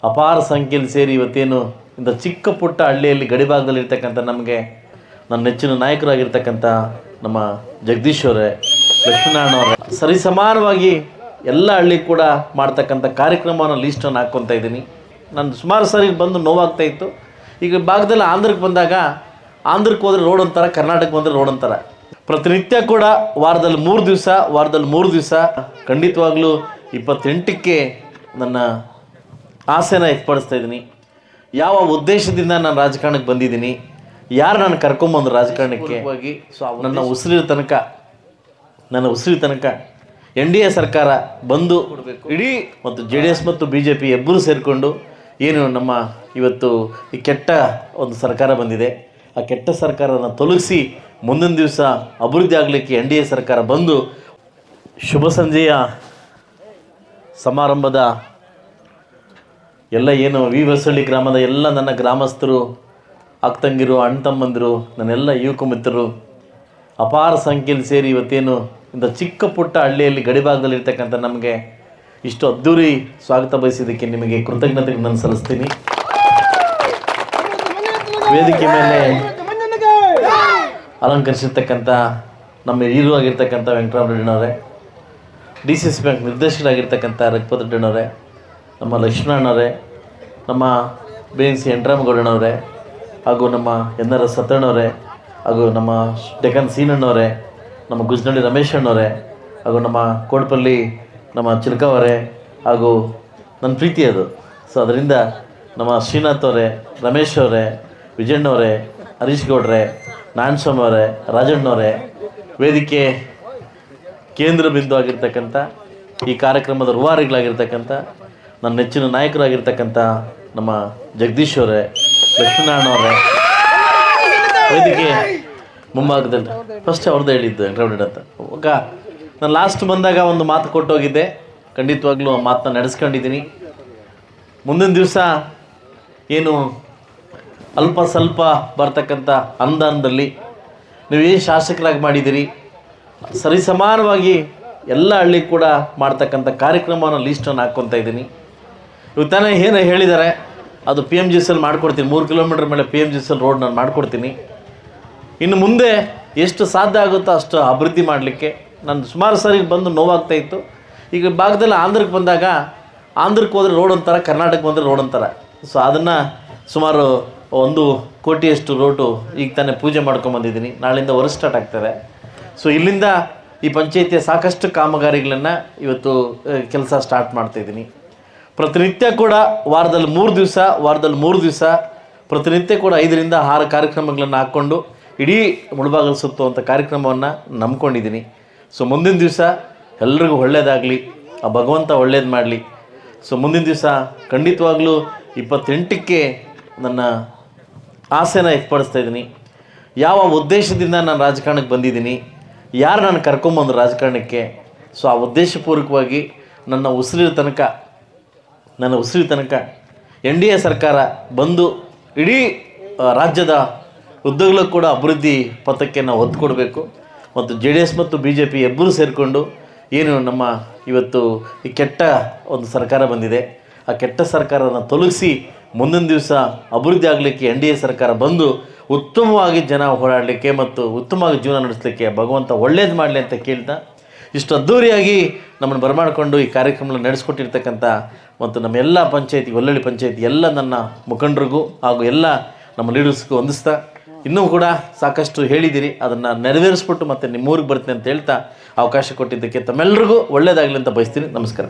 ಅಪಾರ ಸಂಖ್ಯೆಯಲ್ಲಿ ಸೇರಿ ಇವತ್ತೇನು ಇಂಥ ಚಿಕ್ಕ ಪುಟ್ಟ ಹಳ್ಳಿಯಲ್ಲಿ ಗಡಿಭಾಗದಲ್ಲಿರ್ತಕ್ಕಂಥ ನಮಗೆ ನನ್ನ ನೆಚ್ಚಿನ ನಾಯಕರಾಗಿರ್ತಕ್ಕಂಥ ನಮ್ಮ ಜಗದೀಶ್ ಅವರೇ, ಲಕ್ಷ್ಮೀನಾರಾಯಣ ಅವರೇ ಸರಿಸಮಾನವಾಗಿ ಎಲ್ಲ ಹಳ್ಳಿ ಕೂಡ ಮಾಡ್ತಕ್ಕಂಥ ಕಾರ್ಯಕ್ರಮವನ್ನು ಲೀಸ್ಟನ್ನು ಹಾಕ್ಕೊತಾ ಇದ್ದೀನಿ. ನಾನು ಸುಮಾರು ಸಾರಿ ಬಂದು ನೋವಾಗ್ತಾಯಿತ್ತು. ಈಗ ಭಾಗದಲ್ಲಿ ಆಂಧ್ರಕ್ಕೆ ಬಂದಾಗ ಆಂಧ್ರಕ್ಕೆ ಹೋದರೆ ರೋಡ್ ಅಂತಾರೆ, ಕರ್ನಾಟಕಕ್ಕೆ ಬಂದರೆ ರೋಡ್ ಅಂತಾರೆ. ಪ್ರತಿನಿತ್ಯ ಕೂಡ ವಾರದಲ್ಲಿ 3 ದಿವಸ ಖಂಡಿತವಾಗ್ಲೂ 28ಕ್ಕೆ ನನ್ನ ಆಸೆನ ವ್ಯಕ್ತಪಡಿಸ್ತಾ ಇದ್ದೀನಿ. ಯಾವ ಉದ್ದೇಶದಿಂದ ನಾನು ರಾಜಕಾರಣಕ್ಕೆ ಬಂದಿದ್ದೀನಿ, ಯಾರು ನಾನು ಕರ್ಕೊಂಬಂದು ರಾಜಕಾರಣಕ್ಕೆ ನನ್ನ ಉಸಿರಿ ತನಕ NDA ಸರ್ಕಾರ ಬಂದು ಇಡೀ ಮತ್ತು JDS ಮತ್ತು BJP ಇಬ್ಬರು ಸೇರಿಕೊಂಡು ಏನು ನಮ್ಮ ಇವತ್ತು ಈ ಕೆಟ್ಟ ಒಂದು ಸರ್ಕಾರ ಬಂದಿದೆ, ಆ ಕೆಟ್ಟ ಸರ್ಕಾರನ ತೊಲಗಿಸಿ ಮುಂದಿನ ದಿವಸ ಅಭಿವೃದ್ಧಿ ಆಗಲಿಕ್ಕೆ NDA ಸರ್ಕಾರ ಬಂದು ಶುಭ ಸಂಜೆಯ ಸಮಾರಂಭದ ಎಲ್ಲ ಏನು ವಿವಸಳ್ಳಿ ಗ್ರಾಮದ ಎಲ್ಲ ನನ್ನ ಗ್ರಾಮಸ್ಥರು, ಅಕ್ಕತಂಗಿರು, ಅಣ್ಣ ತಮ್ಮಂದಿರು, ನನ್ನೆಲ್ಲ ಯುವಕ ಮಿತ್ರರು ಅಪಾರ ಸಂಖ್ಯೆಯಲ್ಲಿ ಸೇರಿ ಇವತ್ತೇನು ಇಂಥ ಚಿಕ್ಕ ಪುಟ್ಟ ಹಳ್ಳಿಯಲ್ಲಿ ಗಡಿಭಾಗದಲ್ಲಿರ್ತಕ್ಕಂಥ ನಮಗೆ ಇಷ್ಟು ಅದ್ಧೂರಿ ಸ್ವಾಗತ ಬಯಸಿದ್ದಕ್ಕೆ ನಿಮಗೆ ಕೃತಜ್ಞತೆಗೆ ನಾನು ಸಲ್ಲಿಸ್ತೀನಿ. ವೇದಿಕೆ ಮೇಲೆ ಅಲಂಕರಿಸಿರ್ತಕ್ಕಂಥ ನಮ್ಮ ಹಿರಿಯರಾಗಿರ್ತಕ್ಕಂಥ ವೆಂಕಟರಾಮ ರೆಡ್ಡಿನವರೇ, DCC ಬ್ಯಾಂಕ್ ನಿರ್ದೇಶಕರಾಗಿರ್ತಕ್ಕಂಥ ರಘುಪತಿ ರೆಡ್ಡಿನವರೇ, ನಮ್ಮ ಲಕ್ಷ್ಮಣನವರೇ, ನಮ್ಮ BNC ಎಂಟ್ರಾಮಗೌಡನವರೇ, ಹಾಗೂ ನಮ್ಮ NRS ಸತ್ತಣ್ಣವರೇ, ಹಾಗೂ ನಮ್ಮ ಡೆಕನ್ ಸೀನಣ್ಣವರೇ, ನಮ್ಮ ಗುಜ್ನಳ್ಳಿ ರಮೇಶ್ ಅಣ್ಣವರೇ, ಹಾಗೂ ನಮ್ಮ ಕೋಡ್ಪಲ್ಲಿ ನಮ್ಮ ಚಿಲ್ಕವರೇ, ಹಾಗೂ ನನ್ನ ಪ್ರೀತಿ ಅದು. ಸೊ ಅದರಿಂದ ನಮ್ಮ ಶ್ರೀನಾಥ್ ಅವರೇ, ರಮೇಶ್ ಅವರೇ, ವಿಜಯಣ್ಣವರೇ, ಹರೀಶ್ ಗೌಡ್ರೆ, ನಾರಾಯಣಸ್ವಾಮಿ ಅವರೇ, ರಾಜಣ್ಣವರೇ, ವೇದಿಕೆ ಕೇಂದ್ರ ಬಿಂದು ಆಗಿರ್ತಕ್ಕಂಥ ಈ ಕಾರ್ಯಕ್ರಮದ ರೂವಾರಿಗಳಾಗಿರ್ತಕ್ಕಂಥ ನನ್ನ ನೆಚ್ಚಿನ ನಾಯಕರಾಗಿರ್ತಕ್ಕಂಥ ನಮ್ಮ ಜಗದೀಶ್ ಅವರೇ, ಲಕ್ಷ್ಮೀನಾರಾಯಣ ಅವರೇ, ವೇದಿಕೆ ಮುಂಭಾಗದಲ್ಲಿ ಫಸ್ಟ್ ಅವ್ರದ್ದು ಹೇಳಿದ್ದು ವೆಂಕಟರಾಮರೆಡ್ಡಿ ಅಂತ. ಈಗ ನಾನು ಲಾಸ್ಟ್ ಬಂದಾಗ ಒಂದು ಮಾತು ಕೊಟ್ಟೋಗಿದ್ದೆ, ಖಂಡಿತವಾಗ್ಲೂ ಆ ಮಾತನ್ನ ನಡೆಸ್ಕೊಂಡಿದ್ದೀನಿ. ಮುಂದಿನ ದಿವಸ ಏನು ಅಲ್ಪ ಸ್ವಲ್ಪ ಬರ್ತಕ್ಕಂಥ ಅನುದಾನದಲ್ಲಿ ನೀವೇನು ಶಾಸಕರಾಗಿ ಮಾಡಿದ್ದೀರಿ, ಸರಿಸಮಾನವಾಗಿ ಎಲ್ಲ ಹಳ್ಳಿ ಕೂಡ ಮಾಡ್ತಕ್ಕಂಥ ಕಾರ್ಯಕ್ರಮವನ್ನು ಲೀಸ್ಟನ್ನು ಹಾಕ್ಕೊತಾ ಇದ್ದೀನಿ. ಇವತ್ತಾನೆ ಏನು ಹೇಳಿದ್ದಾರೆ ಅದು PMGSL ಮಾಡಿಕೊಡ್ತೀನಿ, 3 ಕಿಲೋಮೀಟ್ರ್ ಮೇಲೆ PMGSL ರೋಡ್ ನಾನು ಮಾಡಿಕೊಡ್ತೀನಿ. ಇನ್ನು ಮುಂದೆ ಎಷ್ಟು ಸಾಧ್ಯ ಆಗುತ್ತೋ ಅಷ್ಟು ಅಭಿವೃದ್ಧಿ ಮಾಡಲಿಕ್ಕೆ ನಾನು ಸುಮಾರು ಸಾರಿ ಬಂದು ನೋವಾಗ್ತಾಯಿತ್ತು. ಈಗ ಭಾಗದಲ್ಲಿ ಆಂಧ್ರಕ್ಕೆ ಬಂದಾಗ ಆಂಧ್ರಕ್ಕೆ ಹೋದರೆ ರೋಡ್ ಅಂತಾರೆ, ಕರ್ನಾಟಕಕ್ಕೆ ಬಂದರೆ ರೋಡ್ ಅಂತಾರೆ. ಸೊ ಅದನ್ನು ಸುಮಾರು 1 ಕೋಟಿಯಷ್ಟು ರೋಡು ಈಗ ತಾನೇ ಪೂಜೆ ಮಾಡ್ಕೊಂಬಂದಿದ್ದೀನಿ. ನಾಳಿಂದ ವರ್ಕ್ ಸ್ಟಾರ್ಟ್ ಆಗ್ತದೆ. ಸೊ ಇಲ್ಲಿಂದ ಈ ಪಂಚಾಯಿತಿಯ ಸಾಕಷ್ಟು ಕಾಮಗಾರಿಗಳನ್ನು ಇವತ್ತು ಕೆಲಸ ಸ್ಟಾರ್ಟ್ ಮಾಡ್ತಾಯಿದ್ದೀನಿ. ಪ್ರತಿನಿತ್ಯ ಕೂಡ ವಾರದಲ್ಲಿ 3 ದಿವಸ ಪ್ರತಿನಿತ್ಯ ಕೂಡ 5ರಿಂದ 6 ಕಾರ್ಯಕ್ರಮಗಳನ್ನು ಹಾಕ್ಕೊಂಡು ಇಡೀ ಮುಳುಬಾಗಲು ಸುತ್ತುವಂಥ ಕಾರ್ಯಕ್ರಮವನ್ನು ನಂಬ್ಕೊಂಡಿದ್ದೀನಿ. ಸೊ ಮುಂದಿನ ದಿವಸ ಎಲ್ರಿಗೂ ಒಳ್ಳೆಯದಾಗಲಿ, ಆ ಭಗವಂತ ಒಳ್ಳೇದು ಮಾಡಲಿ. ಸೊ ಮುಂದಿನ ದಿವಸ ಖಂಡಿತವಾಗ್ಲೂ 28ಕ್ಕೆ ನನ್ನ ಆಸೆನ ವ್ಯಕ್ತಪಡಿಸ್ತಾ ಇದ್ದೀನಿ. ಯಾವ ಉದ್ದೇಶದಿಂದ ನಾನು ರಾಜಕಾರಣಕ್ಕೆ ಬಂದಿದ್ದೀನಿ, ಯಾರು ನಾನು ಕರ್ಕೊಂಬಂದು ರಾಜಕಾರಣಕ್ಕೆ, ಸೊ ಆ ಉದ್ದೇಶಪೂರ್ವಕವಾಗಿ ನನ್ನ ಉಸಿರಿನ ತನಕ NDA ಸರ್ಕಾರ ಬಂದು ಇಡೀ ರಾಜ್ಯದ ಉದ್ದಗಲೂ ಕೂಡ ಅಭಿವೃದ್ಧಿ ಪಥಕ್ಕೆ ನಾವು ಒತ್ತು ಕೊಡಬೇಕು. ಮತ್ತು JDS ಮತ್ತು BJP ಇಬ್ಬರು ಸೇರಿಕೊಂಡು ಏನು ನಮ್ಮ ಇವತ್ತು ಈ ಕೆಟ್ಟ ಒಂದು ಸರ್ಕಾರ ಬಂದಿದೆ, ಆ ಕೆಟ್ಟ ಸರ್ಕಾರನ ತೊಲಗಿಸಿ ಮುಂದಿನ ದಿವಸ ಅಭಿವೃದ್ಧಿ ಆಗಲಿಕ್ಕೆ NDA ಸರ್ಕಾರ ಬಂದು ಉತ್ತಮವಾಗಿ ಜನ ಓಡಾಡಲಿಕ್ಕೆ ಮತ್ತು ಉತ್ತಮವಾಗಿ ಜೀವನ ನಡೆಸಲಿಕ್ಕೆ ಭಗವಂತ ಒಳ್ಳೇದು ಮಾಡಲಿ ಅಂತ ಕೇಳ್ತಾ, ಇಷ್ಟು ಅದ್ಧೂರಿಯಾಗಿ ನಮ್ಮನ್ನು ಬರಮಾಡಿಕೊಂಡು ಈ ಕಾರ್ಯಕ್ರಮ ನಡೆಸ್ಕೊಟ್ಟಿರ್ತಕ್ಕಂಥ ಮತ್ತು ನಮ್ಮ ಎಲ್ಲ ಪಂಚಾಯತಿ, ಒಳ್ಳೊಳ್ಳೆ ಪಂಚಾಯತಿ ಎಲ್ಲ ನನ್ನ ಮುಖಂಡರಿಗೂ ಹಾಗೂ ಎಲ್ಲ ನಮ್ಮ ಲೀಡರ್ಸ್ಗೂ ವಂದಿಸ್ತಾ, ಇನ್ನೂ ಕೂಡ ಸಾಕಷ್ಟು ಹೇಳಿದ್ದೀರಿ, ಅದನ್ನು ನೆರವೇರಿಸ್ಬಿಟ್ಟು ಮತ್ತೆ ನಿಮ್ಮೂರಿಗೆ ಬರ್ತೀನಿ ಅಂತ ಹೇಳ್ತಾ ಅವಕಾಶ ಕೊಟ್ಟಿದ್ದಕ್ಕೆ ತಮ್ಮೆಲ್ಲರಿಗೂ ಒಳ್ಳೆಯದಾಗಲಿ ಅಂತ ಬಯಸ್ತೀನಿ. ನಮಸ್ಕಾರ.